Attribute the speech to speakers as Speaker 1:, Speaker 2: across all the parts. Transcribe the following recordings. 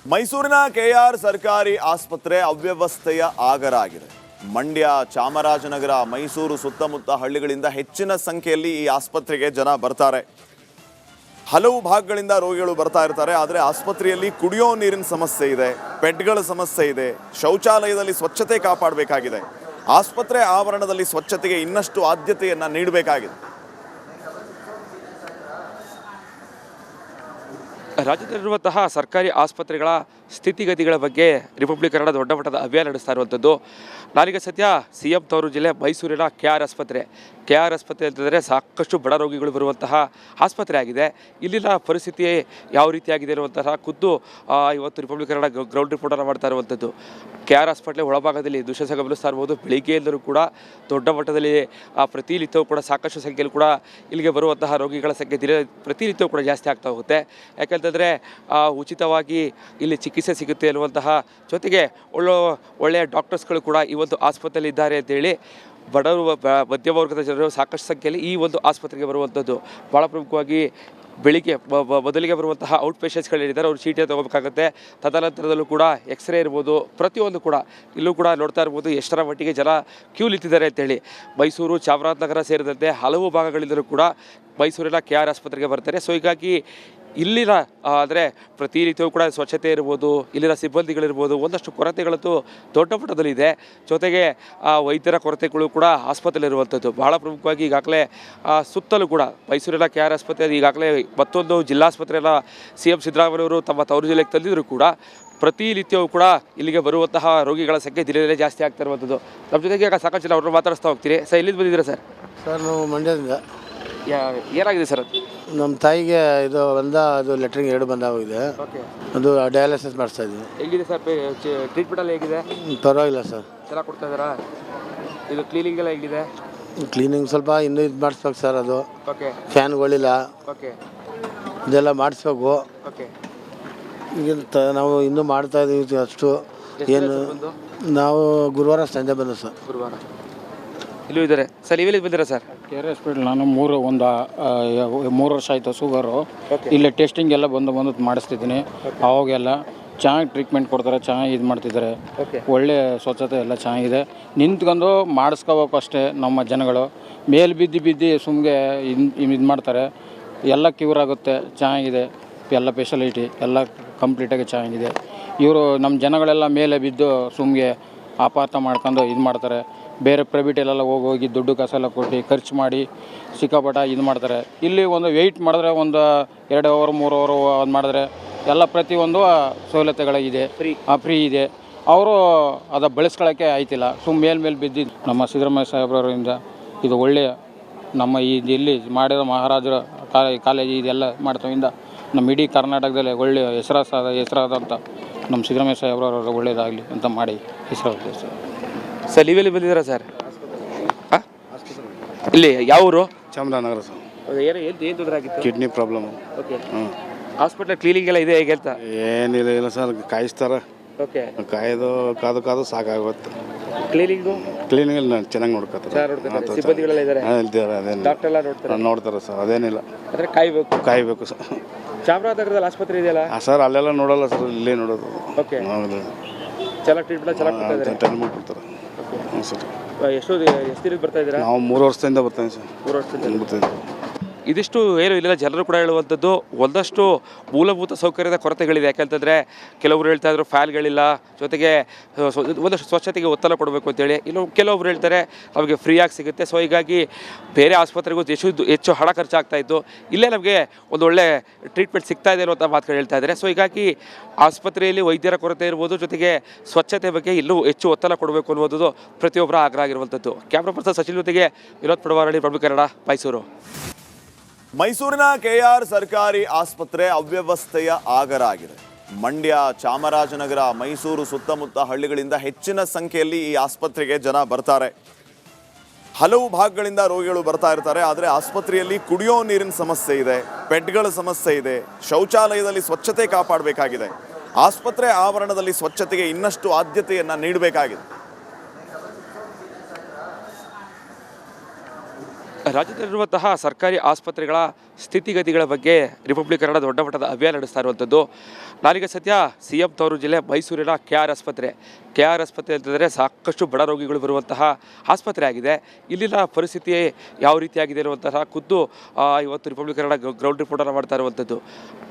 Speaker 1: ಮೈಸೂರಿನ ಕೆಆರ್ ಸರ್ಕಾರಿ ಆಸ್ಪತ್ರೆ ಅವ್ಯವಸ್ಥೆಯ ಆಗರ ಆಗಿದೆ. ಮಂಡ್ಯ, ಚಾಮರಾಜನಗರ, ಮೈಸೂರು ಸುತ್ತಮುತ್ತ ಹಳ್ಳಿಗಳಿಂದ ಹೆಚ್ಚಿನ ಸಂಖ್ಯೆಯಲ್ಲಿ ಈ ಆಸ್ಪತ್ರೆಗೆ ಜನ ಬರ್ತಾರೆ. ಹಲವು ಭಾಗಗಳಿಂದ ರೋಗಿಗಳು ಬರ್ತಾ ಇರ್ತಾರೆ. ಆದರೆ ಆಸ್ಪತ್ರೆಯಲ್ಲಿ ಕುಡಿಯೋ ನೀರಿನ ಸಮಸ್ಯೆ ಇದೆ, ಬೆಡ್ಗಳ ಸಮಸ್ಯೆ ಇದೆ, ಶೌಚಾಲಯದಲ್ಲಿ ಸ್ವಚ್ಛತೆ ಕಾಪಾಡಬೇಕಾಗಿದೆ. ಆಸ್ಪತ್ರೆ ಆವರಣದಲ್ಲಿ ಸ್ವಚ್ಛತೆಗೆ ಇನ್ನಷ್ಟು ಆದ್ಯತೆಯನ್ನು ನೀಡಬೇಕಾಗಿದೆ.
Speaker 2: ರಾಜ್ಯದಲ್ಲಿರುವಂತಹ ಸರ್ಕಾರಿ ಆಸ್ಪತ್ರೆಗಳ ಸ್ಥಿತಿಗತಿಗಳ ಬಗ್ಗೆ ರಿಪಬ್ಲಿಕ್ ಕನ್ನಡ ದೊಡ್ಡ ಮಟ್ಟದ ಅಭಿಯಾನ ನಡೆಸ್ತಾ ಇರುವಂಥದ್ದು. ನಾನೀಗ ಸದ್ಯ CM ತವರು ಜಿಲ್ಲೆ ಮೈಸೂರಿನ KR ಆಸ್ಪತ್ರೆ ಅಂತಂದರೆ ಸಾಕಷ್ಟು ಬಡ ರೋಗಿಗಳು ಬರುವಂತಹ ಆಸ್ಪತ್ರೆ ಆಗಿದೆ. ಇಲ್ಲಿನ ಪರಿಸ್ಥಿತಿ ಯಾವ ರೀತಿಯಾಗಿದೆ ಇರುವಂತಹ ಖುದ್ದು ಇವತ್ತು ರಿಪಬ್ಲಿಕ್ ಕನ್ನಡ ಗ್ರೌಂಡ್ ರಿಪೋರ್ಟನ್ನು ಮಾಡ್ತಾ ಇರುವಂಥದ್ದು. KR ಆಸ್ಪತ್ರೆ ಒಳಭಾಗದಲ್ಲಿ ದೃಶ್ಯ ಗಮನಿಸ್ತಾ ಇರ್ಬೋದು. ಬೆಳಿಗ್ಗೆಯಿಂದಲೂ ಕೂಡ ದೊಡ್ಡ ಮಟ್ಟದಲ್ಲಿ ಪ್ರತಿನಿತ್ಯವೂ ಕೂಡ ಸಾಕಷ್ಟು ಸಂಖ್ಯೆಯಲ್ಲಿ ಕೂಡ ಇಲ್ಲಿಗೆ ಬರುವಂತಹ ರೋಗಿಗಳ ಸಂಖ್ಯೆ ಪ್ರತಿನಿತ್ಯವೂ ಕೂಡ ಜಾಸ್ತಿ ಆಗ್ತಾ ಹೋಗುತ್ತೆ. ಯಾಕೆಂತಂದರೆ ಉಚಿತವಾಗಿ ಇಲ್ಲಿ ಚಿಕಿತ್ಸೆ ಸಿಗುತ್ತೆ ಅನ್ನುವಂತಹ ಜೊತೆಗೆ ಒಳ್ಳೆಯ ಡಾಕ್ಟರ್ಸ್ಗಳು ಕೂಡ ಈ ಒಂದು ಆಸ್ಪತ್ರೆಯಲ್ಲಿ ಇದ್ದಾರೆ ಅಂತೇಳಿ ಬಡವರು ಮಧ್ಯಮ ವರ್ಗದ ಜನರು ಸಾಕಷ್ಟು ಸಂಖ್ಯೆಯಲ್ಲಿ ಈ ಒಂದು ಆಸ್ಪತ್ರೆಗೆ ಬರುವಂಥದ್ದು. ಭಾಳ ಪ್ರಮುಖವಾಗಿ ಬೆಳಿಗ್ಗೆ ಮೊದಲಿಗೆ ಬರುವಂತಹ ಔಟ್ ಪೇಷಂಟ್ಸ್ಗಳಿದ್ದಾರೆ, ಅವ್ರು ಚೀಟಿ ತೊಗೋಬೇಕಾಗುತ್ತೆ. ತದನಂತರದಲ್ಲೂ ಕೂಡ ಎಕ್ಸ್ರೇ ಇರ್ಬೋದು, ಪ್ರತಿಯೊಂದು ಕೂಡ ಇಲ್ಲೂ ಕೂಡ ನೋಡ್ತಾ ಇರ್ಬೋದು ಎಷ್ಟರ ಮಟ್ಟಿಗೆ ಜನ ಕ್ಯೂ ನಿಂತಿದ್ದಾರೆ ಅಂತೇಳಿ. ಮೈಸೂರು, ಚಾಮರಾಜನಗರ ಸೇರಿದಂತೆ ಹಲವು ಭಾಗಗಳಿಂದಲೂ ಕೂಡ ಮೈಸೂರಿನ KR ಆಸ್ಪತ್ರೆಗೆ ಬರ್ತಾರೆ. ಸೊ ಹೀಗಾಗಿ ಇಲ್ಲಿನ ಅಂದರೆ ಪ್ರತಿನಿತ್ಯವೂ ಕೂಡ ಸ್ವಚ್ಛತೆ ಇರ್ಬೋದು, ಇಲ್ಲಿನ ಸಿಬ್ಬಂದಿಗಳಿರ್ಬೋದು, ಒಂದಷ್ಟು ಕೊರತೆಗಳಂತೂ ದೊಡ್ಡ ಮಟ್ಟದಲ್ಲಿ ಇದೆ. ಜೊತೆಗೆ ವೈದ್ಯರ ಕೊರತೆಗಳು ಕೂಡ ಆಸ್ಪತ್ರೆಯಲ್ಲಿರುವಂಥದ್ದು. ಬಹಳ ಪ್ರಮುಖವಾಗಿ ಈಗಾಗಲೇ ಸುತ್ತಲೂ ಕೂಡ ಮೈಸೂರಿನ KR ಆಸ್ಪತ್ರೆ ಈಗಾಗಲೇ ಮತ್ತೊಂದು ಜಿಲ್ಲಾಸ್ಪತ್ರೆಯನ್ನು CM ಸಿದ್ದರಾಮಯ್ಯವರು ತಮ್ಮ ತವರು ಜಿಲ್ಲೆಗೆ ತಂದಿದ್ರು ಕೂಡ ಪ್ರತಿನಿತ್ಯವೂ ಕೂಡ ಇಲ್ಲಿಗೆ ಬರುವಂತಹ ರೋಗಿಗಳ ಸಂಖ್ಯೆ ದಿನದಲ್ಲೇ ಜಾಸ್ತಿ ಆಗ್ತಾ ಇರುವಂಥದ್ದು. ನಮ್ಮ ಜೊತೆಗೆ ಸಾಕಷ್ಟು ಜನ ಅವ್ರನ್ನ ಮಾತಾಡಿಸ್ತಾ ಹೋಗ್ತೀರಿ. ಸರ್, ಎಲ್ಲಿಂದ ಬಂದಿದ್ದೀರಾ ಸರ್?
Speaker 3: ಸರ್, ನಾವು ಮಂಡ್ಯದಿಂದ.
Speaker 2: ಏನಾಗಿದೆ ಸರ್?
Speaker 3: ನಮ್ಮ ತಾಯಿಗೆ ಅದು ಲೆಟ್ರಿಂಗ್ 2 ಬಂದಾಗಿದೆ. ಅದು ಡಯಾಲಿಸಿಸ್ ಮಾಡಿಸ್ತಾ ಇದ್ದೀವಿ.
Speaker 2: ಹೇಗಿದೆ ಸರ್ ಟ್ರೀಟ್ಮೆಂಟ್ ಎಲ್ಲ ಹೇಗಿದೆ?
Speaker 3: ಪರವಾಗಿಲ್ಲ ಸರ್,
Speaker 2: ಚೆನ್ನಾಗಿ ಕೊಡ್ತಾ ಇದ್ದಾರಾ? ಇದು ಕ್ಲೀನಿಂಗ್ ಎಲ್ಲ ಹೇಗಿದೆ?
Speaker 3: ಕ್ಲೀನಿಂಗ್ ಸ್ವಲ್ಪ ಇನ್ನೂ ಇದು ಮಾಡಿಸ್ಬೇಕು ಸರ್. ಅದು ಫ್ಯಾನ್ಗಳಿಲ್ಲ, ಇದೆಲ್ಲ ಮಾಡಿಸ್ಬೇಕು. ಈಗ ನಾವು ಇನ್ನೂ ಮಾಡ್ತಾ ಇದ್ದೀವಿ ಅಷ್ಟು. ಏನು ನಾವು ಗುರುವಾರ ಸಂಜೆ ಬಂದ ಸರ್. ಗುರುವಾರ
Speaker 2: ಇಲ್ಲೂ ಇದ್ದಾರೆ ಸರ್. ನೀವೆಲ್ಲಿ ಬಂದಿರಾ ಸರ್?
Speaker 4: KR ಹಾಸ್ಪಿಟಲ್ ನಾನು 3 ವರ್ಷ ಆಯಿತು ಶುಗರು. ಇಲ್ಲಿ ಟೆಸ್ಟಿಂಗ್ ಎಲ್ಲ ಬಂದು ಮಾಡಿಸ್ತಿದ್ದೀನಿ. ಅವಾಗೆಲ್ಲ ಚೆನ್ನಾಗಿ ಟ್ರೀಟ್ಮೆಂಟ್ ಕೊಡ್ತಾರೆ, ಚೆನ್ನಾಗಿ ಇದು ಮಾಡ್ತಿದ್ದಾರೆ. ಒಳ್ಳೆ ಸ್ವಚ್ಛತೆ ಎಲ್ಲ ಚೆನ್ನಾಗಿದೆ. ನಿಂತ್ಕೊಂಡು ಮಾಡಿಸ್ಕೋಬೇಕು ಅಷ್ಟೇ. ನಮ್ಮ ಜನಗಳು ಮೇಲೆ ಬಿದ್ದು ಸುಮ್ಗೆ ಇದು ಮಾಡ್ತಾರೆ. ಎಲ್ಲ ಕ್ಯೂರ್ ಆಗುತ್ತೆ, ಚೆನ್ನಾಗಿದೆ. ಎಲ್ಲ ಫೆಸಿಲಿಟಿ ಎಲ್ಲ ಕಂಪ್ಲೀಟಾಗಿ ಚೆನ್ನಾಗಿದೆ. ಇವರು ನಮ್ಮ ಜನಗಳೆಲ್ಲ ಮೇಲೆ ಬಿದ್ದು ಸುಮ್ಗೆ ಅಪಾರ್ಥ ಮಾಡ್ಕೊಂಡು ಇದು ಮಾಡ್ತಾರೆ. ಬೇರೆ ಪ್ರೈವೇಟಲ್ಲೆಲ್ಲ ಹೋಗಿ ದುಡ್ಡು ಕಾಸೆಲ್ಲ ಕೊಟ್ಟು ಖರ್ಚು ಮಾಡಿ ಸಿಕ್ಕಾಪಟ್ಟ ಇದು ಮಾಡ್ತಾರೆ. ಇಲ್ಲಿ ಒಂದು ವೆಯ್ಟ್ ಮಾಡಿದ್ರೆ ಒಂದು 2 ಅವರ್ 3 ಅವರ್ ಅದು ಮಾಡಿದ್ರೆ ಎಲ್ಲ ಪ್ರತಿಯೊಂದು ಸವಲತ್ತುಗಳಿದೆ, ಫ್ರೀ ಇದೆ. ಅವರು ಅದು ಬಳಸ್ಕೊಳ್ಳೋಕ್ಕೆ ಆಯ್ತಿಲ್ಲ. ಮೇಲೆ ಬಿದ್ದಿದ್ದು ನಮ್ಮ ಸಿದ್ದರಾಮಯ್ಯ ಸಾಹೇಬ್ರವರಿಂದ ಇದು ಒಳ್ಳೆಯ ನಮ್ಮ ಇಲ್ಲಿ ಮಾಡಿರೋ ಮಹಾರಾಜರ ಕಾಲೇಜ್ ಇದೆಲ್ಲ ಮಾಡ್ತಾವಿಂದ ನಮ್ಮ ಇಡೀ ಕರ್ನಾಟಕದಲ್ಲಿ ಒಳ್ಳೆಯ ಹೆಸರಾದಂಥ ನಮ್ಮ ಸಿದ್ದರಾಮಯ್ಯ ಸಾಹೇಬ್ರವರು ಒಳ್ಳೆಯದಾಗಲಿ ಅಂತ ಮಾಡಿ ಹೆಸರಾಗುತ್ತೆ ಸರ್.
Speaker 2: ಸರ್, ನೀವೆಲ್ಲಿ ಬಂದಿದ್ದೀರಾ ಸರ್? ಇಲ್ಲಿ ಯಾವ ಊರು?
Speaker 4: ಚಾಮರಾಜನಗರ ಸರ್.
Speaker 2: ಏನು ತೊಂದರೆ ಆಗಿತ್ತು?
Speaker 4: Kidney problem.
Speaker 2: ಹಾಸ್ಪಿಟಲ್ ಕ್ಲೀನಿಂಗ್ ಎಲ್ಲ ಇದೆ ಹೇಗೆ ಅಂತ?
Speaker 4: ಏನಿಲ್ಲ ಸರ್, ಕಾಯಿಸ್ತಾರೆ. ಕಾದು ಸಾಕಾಗುತ್ತೆ. ಕ್ಲೀನಿಂಗ್ ಚೆನ್ನಾಗಿ ನೋಡ್ಕೊತಾರೆ.
Speaker 2: ಸಿಬ್ಬಂದಿಗಳೆಲ್ಲ ಇದ್ದಾರೆ, ಡಾಕ್ಟರ್ ಎಲ್ಲ
Speaker 4: ನೋಡ್ತಾರೆ ಸರ್. ಅದೇನಿಲ್ಲ, ಕಾಯ್ಬೇಕು ಸರ್.
Speaker 2: ಚಾಮರಾಜನಗರದಲ್ಲಿ ಆಸ್ಪತ್ರೆ ಇದೆಯಲ್ಲ
Speaker 4: ಸರ್, ಅಲ್ಲೆಲ್ಲ ನೋಡಲ್ಲ ಸರ್, ಇಲ್ಲೇ ನೋಡೋದು.
Speaker 2: ಚೆನ್ನಾಗಿ ಟ್ರೀಟ್ಮೆಂಟ್
Speaker 4: ಕೊಡ್ತಾರೆ ಸರ್.
Speaker 2: ಎಷ್ಟು ದಿನಕ್ಕೆ ಬರ್ತಾ ಇದ್ದೀರಾ?
Speaker 4: ನಾವು 3 ವರ್ಷದಿಂದ ಬರ್ತಾನೆ ಸರ್.
Speaker 2: 3 ವರ್ಷದಿಂದ ಬರ್ತಾಯಿದ್ದೀವಿ. ಇದಿಷ್ಟು ಏನು ಇಲ್ಲಿನ ಜನರು ಕೂಡ ಹೇಳುವಂಥದ್ದು. ಒಂದಷ್ಟು ಮೂಲಭೂತ ಸೌಕರ್ಯದ ಕೊರತೆಗಳಿದೆ. ಯಾಕೆಂತಂದರೆ ಕೆಲವರು ಹೇಳ್ತಾ ಇದ್ರು ಫ್ಯಾನ್ಗಳಿಲ್ಲ, ಜೊತೆಗೆ ಒಂದಷ್ಟು ಸ್ವಚ್ಛತೆಗೆ ಒತ್ತಡ ಕೊಡಬೇಕು ಅಂತೇಳಿ. ಇನ್ನು ಕೆಲವೊಬ್ರು ಹೇಳ್ತಾರೆ ನಮಗೆ ಫ್ರೀಯಾಗಿ ಸಿಗುತ್ತೆ. ಸೊ ಹೀಗಾಗಿ ಬೇರೆ ಆಸ್ಪತ್ರೆಗೂ ಹೆಚ್ಚು ಹಣ ಖರ್ಚಾಗ್ತಾಯಿತ್ತು, ಇಲ್ಲೇ ನಮಗೆ ಒಂದು ಒಳ್ಳೆ ಟ್ರೀಟ್ಮೆಂಟ್ ಸಿಗ್ತಾ ಇದೆ ಅನ್ನುವಂಥ ಮಾತುಗಳು ಹೇಳ್ತಾ ಇದ್ದಾರೆ. ಸೊ ಹೀಗಾಗಿ ಆಸ್ಪತ್ರೆಯಲ್ಲಿ ವೈದ್ಯರ ಕೊರತೆ ಇರ್ಬೋದು, ಜೊತೆಗೆ ಸ್ವಚ್ಛತೆ ಬಗ್ಗೆ ಇನ್ನೂ ಹೆಚ್ಚು ಒತ್ತಡ ಕೊಡಬೇಕು ಅನ್ನೋದು ಪ್ರತಿಯೊಬ್ಬರ ಆಗ್ರಹ ಆಗಿರುವಂಥದ್ದು. ಕ್ಯಾಮ್ರಾ ಪರ್ಸನ್ ಸಚಿನ್ ಜೊತೆಗೆ ವಿನೋದ್ ಪಡವಾರಳ್ಳಿ, ರಿಪಬ್ಲಿಕ್ ಕನ್ನಡ, ಮೈಸೂರು.
Speaker 1: ಮೈಸೂರಿನ KR ಸರ್ಕಾರಿ ಆಸ್ಪತ್ರೆ ಅವ್ಯವಸ್ಥೆಯ ಆಗರ ಆಗಿದೆ. ಮಂಡ್ಯ, ಚಾಮರಾಜನಗರ, ಮೈಸೂರು ಸುತ್ತಮುತ್ತ ಹಳ್ಳಿಗಳಿಂದ ಹೆಚ್ಚಿನ ಸಂಖ್ಯೆಯಲ್ಲಿ ಈ ಆಸ್ಪತ್ರೆಗೆ ಜನ ಬರ್ತಾರೆ. ಹಲವು ಭಾಗಗಳಿಂದ ರೋಗಿಗಳು ಬರ್ತಾ ಇರ್ತಾರೆ. ಆದರೆ ಆಸ್ಪತ್ರೆಯಲ್ಲಿ ಕುಡಿಯೋ ನೀರಿನ ಸಮಸ್ಯೆ ಇದೆ, ಬೆಡ್ಗಳ ಸಮಸ್ಯೆ ಇದೆ, ಶೌಚಾಲಯದಲ್ಲಿ ಸ್ವಚ್ಛತೆ ಕಾಪಾಡಬೇಕಾಗಿದೆ. ಆಸ್ಪತ್ರೆ ಆವರಣದಲ್ಲಿ ಸ್ವಚ್ಛತೆಗೆ ಇನ್ನಷ್ಟು ಆದ್ಯತೆಯನ್ನು ನೀಡಬೇಕಾಗಿದೆ.
Speaker 2: ರಾಜ್ಯದಲ್ಲಿರುವಂತಹ ಸರ್ಕಾರಿ ಆಸ್ಪತ್ರೆಗಳ ಸ್ಥಿತಿಗತಿಗಳ ಬಗ್ಗೆ ರಿಪಬ್ಲಿಕ್ ಕನ್ನಡ ದೊಡ್ಡ ಮಟ್ಟದ ಅಭಿಯಾನ ನಡೆಸ್ತಾ ಇರುವಂಥದ್ದು. ನಾನೀಗ ಸದ್ಯ CM ತವರು ಜಿಲ್ಲೆ ಮೈಸೂರಿನ KR ಆಸ್ಪತ್ರೆ ಅಂತಂದರೆ ಸಾಕಷ್ಟು ಬಡ ರೋಗಿಗಳು ಬರುವಂತಹ ಆಸ್ಪತ್ರೆ ಆಗಿದೆ. ಇಲ್ಲಿನ ಪರಿಸ್ಥಿತಿ ಯಾವ ರೀತಿಯಾಗಿದೆ ಅನ್ನುವಂತಹ ಖುದ್ದು ಇವತ್ತು ರಿಪಬ್ಲಿಕ್ ಕನ್ನಡ ಗ್ರೌಂಡ್ ರಿಪೋರ್ಟನ್ನು ಮಾಡ್ತಾ ಇರುವಂಥದ್ದು.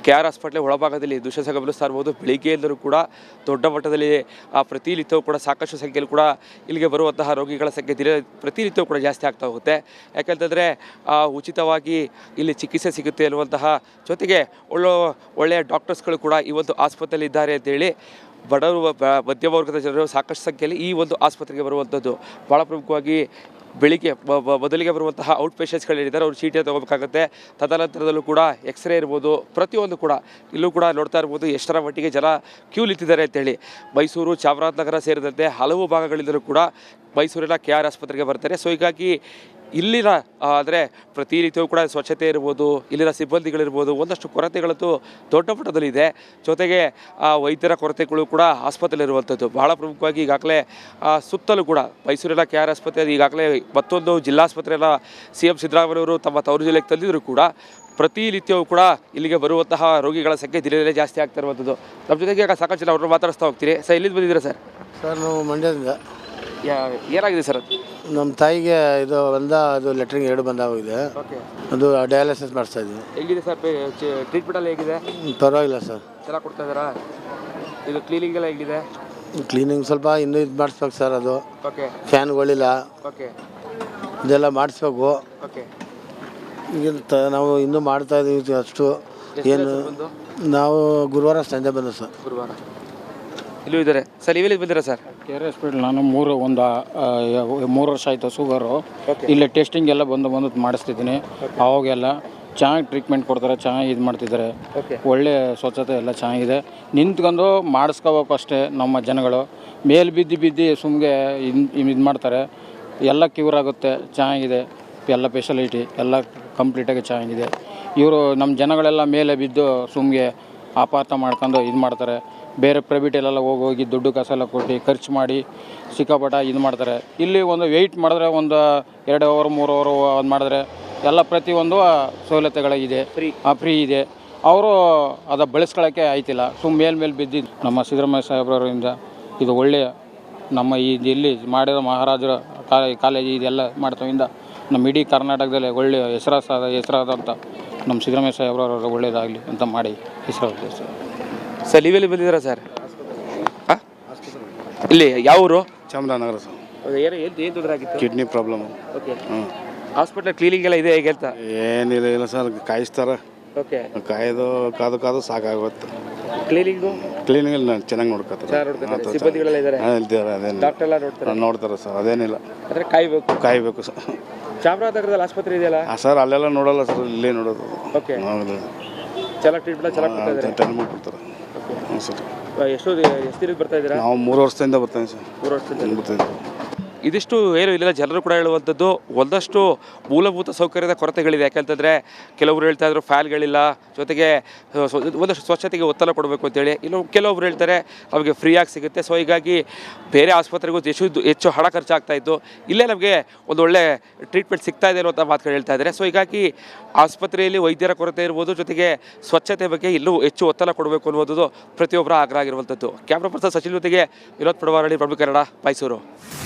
Speaker 2: KR ಆಸ್ಪತ್ರೆ ಒಳಭಾಗದಲ್ಲಿ ದೃಶ್ಯ ಗಮನಿಸ್ತಾ ಇರ್ಬೋದು. ಬೆಳಿಗ್ಗೆಯಿಂದಲೂ ಕೂಡ ದೊಡ್ಡ ಮಟ್ಟದಲ್ಲಿ ಪ್ರತಿನಿತ್ಯವೂ ಕೂಡ ಸಾಕಷ್ಟು ಸಂಖ್ಯೆಯಲ್ಲಿ ಕೂಡ ಇಲ್ಲಿಗೆ ಬರುವಂತಹ ರೋಗಿಗಳ ಸಂಖ್ಯೆ ಪ್ರತಿನಿತ್ಯವೂ ಕೂಡ ಜಾಸ್ತಿ ಆಗ್ತಾ ಹೋಗುತ್ತೆ. ಯಾಕೆಂತಂದರೆ ಉಚಿತವಾಗಿ ಇಲ್ಲಿ ಚಿಕಿತ್ಸೆ ಸಿಗುತ್ತೆ ಅನ್ನುವಂತಹ ಜೊತೆಗೆ ಒಳ್ಳೆಯ ಡಾಕ್ಟರ್ಸ್ಗಳು ಕೂಡ ಈ ಒಂದು ಆಸ್ಪತ್ರೆಯಲ್ಲಿ ಇದ್ದಾರೆ ಅಂತೇಳಿ ಬಡವರು ಮಧ್ಯಮ ವರ್ಗದ ಜನರು ಸಾಕಷ್ಟು ಸಂಖ್ಯೆಯಲ್ಲಿ ಈ ಒಂದು ಆಸ್ಪತ್ರೆಗೆ ಬರುವಂಥದ್ದು. ಭಾಳ ಪ್ರಮುಖವಾಗಿ ಬೆಳಿಗ್ಗೆ ಮೊದಲಿಗೆ ಬರುವಂತಹ ಔಟ್ ಪೇಷಂಟ್ಸ್ಗಳಿದ್ದಾರೆ, ಅವ್ರು ಚೀಟಿಯನ್ನು ತೊಗೋಬೇಕಾಗುತ್ತೆ. ತದನಂತರದಲ್ಲೂ ಕೂಡ ಎಕ್ಸ್ರೇ ಇರ್ಬೋದು, ಪ್ರತಿಯೊಂದು ಕೂಡ ಇಲ್ಲೂ ಕೂಡ ನೋಡ್ತಾ ಇರ್ಬೋದು ಎಷ್ಟರ ಮಟ್ಟಿಗೆ ಜನ ಕ್ಯೂ ನಿಂತಿದ್ದಾರೆ ಅಂತೇಳಿ. ಮೈಸೂರು, ಚಾಮರಾಜನಗರ ಸೇರಿದಂತೆ ಹಲವು ಭಾಗಗಳಿಂದಲೂ ಕೂಡ ಮೈಸೂರಿನ KR ಆಸ್ಪತ್ರೆಗೆ ಬರ್ತಾರೆ. ಸೊ ಹೀಗಾಗಿ ಇಲ್ಲಿನ ಅಂದರೆ ಪ್ರತಿನಿತ್ಯವೂ ಕೂಡ ಸ್ವಚ್ಛತೆ ಇರ್ಬೋದು, ಇಲ್ಲಿನ ಸಿಬ್ಬಂದಿಗಳಿರ್ಬೋದು, ಒಂದಷ್ಟು ಕೊರತೆಗಳಂತೂ ದೊಡ್ಡ ಮಟ್ಟದಲ್ಲಿದೆ. ಜೊತೆಗೆ ವೈದ್ಯರ ಕೊರತೆಗಳು ಕೂಡ ಆಸ್ಪತ್ರೆಯಲ್ಲಿರುವಂಥದ್ದು. ಬಹಳ ಪ್ರಮುಖವಾಗಿ ಈಗಾಗಲೇ ಸುತ್ತಲೂ ಕೂಡ ಮೈಸೂರಿನ KR ಆಸ್ಪತ್ರೆ ಈಗಾಗಲೇ ಮತ್ತೊಂದು ಜಿಲ್ಲಾಸ್ಪತ್ರೆಯನ್ನು CM ಸಿದ್ದರಾಮಯ್ಯವರು ತಮ್ಮ ತವರು ಜಿಲ್ಲೆಗೆ ತಂದಿದ್ದರೂ ಕೂಡ ಪ್ರತಿನಿತ್ಯವೂ ಕೂಡ ಇಲ್ಲಿಗೆ ಬರುವಂತಹ ರೋಗಿಗಳ ಸಂಖ್ಯೆ ದಿನದಲ್ಲೇ ಜಾಸ್ತಿ ಆಗ್ತಾ ಇರುವಂಥದ್ದು. ನಮ್ಮ ಜೊತೆಗೆ ಈಗ ಸಾಕಷ್ಟು ಜನ ಅವ್ರನ್ನ ಮಾತಾಡಿಸ್ತಾ ಹೋಗ್ತೀರಿ. ಸರ್, ಎಲ್ಲಿಂದ ಬಂದಿದ್ದೀರಾ ಸರ್?
Speaker 3: ನಾವು ಮಂಡ್ಯದಿಂದ.
Speaker 2: ಏನಾಗಿದೆ ಸರ್?
Speaker 3: ನಮ್ಮ ತಾಯಿಗೆ ಅದು ಲೆಟ್ರಿಂಗ್ 2 ಬಂದಾಗಿದೆ. ಅದು ಡಯಾಲಿಸಿಸ್ ಮಾಡಿಸ್ತಾ ಇದ್ದೀವಿ.
Speaker 2: ಹೇಗಿದೆ ಸರ್ ಟ್ರೀಟ್ಮೆಂಟ್ ಎಲ್ಲ ಹೇಗಿದೆ?
Speaker 3: ಪರವಾಗಿಲ್ಲ ಸರ್,
Speaker 2: ಚೆನ್ನಾಗಿ ಕೊಡ್ತಾ ಇದ್ದಾರಾ? ಇದು ಕ್ಲೀನಿಂಗ್ ಎಲ್ಲ ಹೇಗಿದೆ?
Speaker 3: ಕ್ಲೀನಿಂಗ್ ಸ್ವಲ್ಪ ಇನ್ನೂ ಇದು ಮಾಡಿಸ್ಬೇಕು ಸರ್. ಅದು
Speaker 2: ಓಕೆ
Speaker 3: ಫ್ಯಾನ್ಗಳಿಲ್ಲ,
Speaker 2: ಓಕೆ
Speaker 3: ಇದೆಲ್ಲ ಮಾಡಿಸ್ಬೇಕು.
Speaker 2: ಓಕೆ
Speaker 3: ಈಗ ನಾವು ಇನ್ನೂ ಮಾಡ್ತಾ ಇದ್ದೀವಿ ಅಷ್ಟು. ಏನು ನಾವು ಗುರುವಾರ ಸಂಜೆ ಬಂದ ಸರ್.
Speaker 2: ಗುರುವಾರ ಇಲ್ಲೂ ಇದ್ದಾರೆ ಸರ್. ನೀವೆಲ್ಲಿ ಬಂದಿರಾ ಸರ್?
Speaker 4: KR ಹಾಸ್ಪಿಟಲ್ ನಾನು 3 ವರ್ಷ ಆಯಿತು ಶುಗರು. ಇಲ್ಲೇ ಟೆಸ್ಟಿಂಗ್ ಎಲ್ಲ ಬಂದು ಮಾಡಿಸ್ತಿದ್ದೀನಿ. ಅವಾಗೆಲ್ಲ ಚೆನ್ನಾಗಿ ಟ್ರೀಟ್ಮೆಂಟ್ ಕೊಡ್ತಾರೆ, ಚೆನ್ನಾಗಿ ಇದು ಮಾಡ್ತಿದ್ದಾರೆ. ಒಳ್ಳೆ ಸ್ವಚ್ಛತೆ ಎಲ್ಲ ಚೆನ್ನಾಗಿದೆ. ನಿಂತ್ಕೊಂಡು ಮಾಡಿಸ್ಕೋಬೇಕು ಅಷ್ಟೇ. ನಮ್ಮ ಜನಗಳು ಮೇಲೆ ಬಿದ್ದು ಸುಮ್ಗೆ ಇದು ಮಾಡ್ತಾರೆ. ಎಲ್ಲ ಕ್ಯೂರ್ ಆಗುತ್ತೆ, ಚೆನ್ನಾಗಿದೆ. ಎಲ್ಲ ಫೆಸಿಲಿಟಿ ಎಲ್ಲ ಕಂಪ್ಲೀಟಾಗಿ ಚೆನ್ನಾಗಿದೆ. ಇವರು ನಮ್ಮ ಜನಗಳೆಲ್ಲ ಮೇಲೆ ಬಿದ್ದು ಸುಮ್ಗೆ ಅಪಾರ್ಥ ಮಾಡ್ಕೊಂಡು ಇದು ಮಾಡ್ತಾರೆ. ಬೇರೆ ಪ್ರೈವೇಟಲ್ಲೆಲ್ಲ ಹೋಗಿ ದುಡ್ಡು ಕಾಸೆಲ್ಲ ಕೊಟ್ಟು ಖರ್ಚು ಮಾಡಿ ಸಿಕ್ಕಾಪಟ್ಟ ಇದು ಮಾಡ್ತಾರೆ. ಇಲ್ಲಿ ಒಂದು ವೆಯ್ಟ್ ಮಾಡಿದ್ರೆ ಒಂದು 2 ಅವರ್ 3 ಅವರ್ ಅದು ಮಾಡಿದ್ರೆ ಎಲ್ಲ ಪ್ರತಿಯೊಂದು ಸವಲತ್ತುಗಳಿದೆ, ಫ್ರೀ ಇದೆ. ಅವರು ಅದು ಬಳಸ್ಕೊಳ್ಳೋಕ್ಕೆ ಆಯ್ತಿಲ್ಲ. ಮೇಲೆ ಬಿದ್ದಿದ್ದು ನಮ್ಮ ಸಿದ್ದರಾಮಯ್ಯ ಸಾಹೇಬ್ರವರಿಂದ ಇದು ಒಳ್ಳೆಯ ನಮ್ಮ ಇಲ್ಲಿ ಮಾಡಿರೋ ಮಹಾರಾಜರ ಕಾಲೇಜ್ ಇದೆಲ್ಲ ಮಾಡ್ತವಿಂದ ನಮ್ಮ ಇಡೀ ಕರ್ನಾಟಕದಲ್ಲಿ ಒಳ್ಳೆಯ ಹೆಸರಾದಂಥ ನಮ್ಮ ಸಿದ್ದರಾಮಯ್ಯ ಸಾಹೇಬ್ರವರು ಒಳ್ಳೆಯದಾಗಲಿ ಅಂತ ಮಾಡಿ ಹೆಸರಾಗ್ತದೆ ಸರ್.
Speaker 2: ಸರ್, ನೀವೆಲ್ಲಿ ಬಂದಿದ್ದೀರಾ ಸರ್? ಹಾಂ, ಇಲ್ಲಿ ಯಾವ ಊರು?
Speaker 5: ಚಾಮರಾಜನಗರ ಸರ್.
Speaker 2: ಏನು ತೊಂದರೆ ಆಗಿತ್ತು?
Speaker 5: Kidney problem.
Speaker 2: Okay. Hospital cleaning ಎಲ್ಲ ಇದೆ ಹೇಗೆ ಅಂತ?
Speaker 5: ಏನಿಲ್ಲ ಸರ್, ಕಾಯಿಸ್ತಾರೆ.
Speaker 2: ಓಕೆ.
Speaker 5: ಕಾದು ಸಾಕಾಗುತ್ತೆ.
Speaker 2: ಕ್ಲೀನಿಂಗ್
Speaker 5: ಚೆನ್ನಾಗಿ ನೋಡ್ಕೊತಾರೆ.
Speaker 2: ಸಿಬ್ಬಂದಿಗಳೆಲ್ಲ ಇದ್ದಾರೆ, ಡಾಕ್ಟರ್ ಎಲ್ಲ
Speaker 5: ನೋಡ್ತಾರೆ ಸರ್. ಅದೇನಿಲ್ಲ,
Speaker 2: ಅಂದರೆ
Speaker 5: ಕಾಯ್ಬೇಕು ಸರ್.
Speaker 2: ಚಾಮರಾಜನಗರದಲ್ಲಿ ಆಸ್ಪತ್ರೆ ಇದೆಯಲ್ಲ
Speaker 5: ಸರ್, ಅಲ್ಲೆಲ್ಲ ನೋಡಲ್ಲ ಸರ್, ಇಲ್ಲೇ ನೋಡೋದು.
Speaker 2: ಓಕೆ. ಚೆನ್ನಾಗಿ ಟ್ರೀಟ್ಮೆಂಟ್ ಚೆನ್ನಾಗಿ
Speaker 5: ಕೊಡ್ತಾರೆ. ಹ್ಞೂ ಸರ್.
Speaker 2: ಎಷ್ಟು ದಿನಕ್ಕೆ ಬರ್ತಾ ಇದ್ದೀರಾ?
Speaker 5: ನಾವು 3 ವರ್ಷದಿಂದ ಬರ್ತಾನೆ ಸರ್.
Speaker 2: 3 ವರ್ಷದಿಂದ
Speaker 5: ಬರ್ತಾಯಿದ್ದೆ.
Speaker 2: ಇದಿಷ್ಟು ಏನು ಇಲ್ಲಿನ ಜನರು ಕೂಡ ಹೇಳುವಂಥದ್ದು. ಒಂದಷ್ಟು ಮೂಲಭೂತ ಸೌಕರ್ಯದ ಕೊರತೆಗಳಿದೆ. ಯಾಕೆಂತಂದರೆ ಕೆಲವರು ಹೇಳ್ತಾ ಇದ್ರು ಫ್ಯಾನ್ಗಳಿಲ್ಲ, ಜೊತೆಗೆ ಒಂದಷ್ಟು ಸ್ವಚ್ಛತೆಗೆ ಒತ್ತಡ ಕೊಡಬೇಕು ಅಂತೇಳಿ. ಇನ್ನು ಕೆಲವೊಬ್ರು ಹೇಳ್ತಾರೆ ನಮಗೆ ಫ್ರೀಯಾಗಿ ಸಿಗುತ್ತೆ. ಸೊ ಹೀಗಾಗಿ ಬೇರೆ ಆಸ್ಪತ್ರೆಗೂ ಹೆಚ್ಚು ಹಣ ಖರ್ಚಾಗ್ತಾ ಇತ್ತು, ಇಲ್ಲೇ ನಮಗೆ ಒಂದು ಒಳ್ಳೆ ಟ್ರೀಟ್ಮೆಂಟ್ ಸಿಗ್ತಾ ಇದೆ ಅನ್ನೋಂಥ ಮಾತುಗಳು ಹೇಳ್ತಾ ಇದ್ದಾರೆ. ಸೊ ಹೀಗಾಗಿ ಆಸ್ಪತ್ರೆಯಲ್ಲಿ ವೈದ್ಯರ ಕೊರತೆ ಇರ್ಬೋದು, ಜೊತೆಗೆ ಸ್ವಚ್ಛತೆ ಬಗ್ಗೆ ಇನ್ನೂ ಹೆಚ್ಚು ಒತ್ತಡ ಕೊಡಬೇಕು ಅನ್ನೋದು ಪ್ರತಿಯೊಬ್ಬರ ಆಗ್ರಹ ಆಗಿರುವಂಥದ್ದು. ಕ್ಯಾಮ್ರಾ ಪರ್ಸನ್ ಸಚಿನ್ ಜೊತೆಗೆ ವಿನೋದ್ ಪಡವಾರಳ್ಳಿ, ರಿಪಬ್ಲಿಕ್ ಕನ್ನಡ, ಮೈಸೂರು.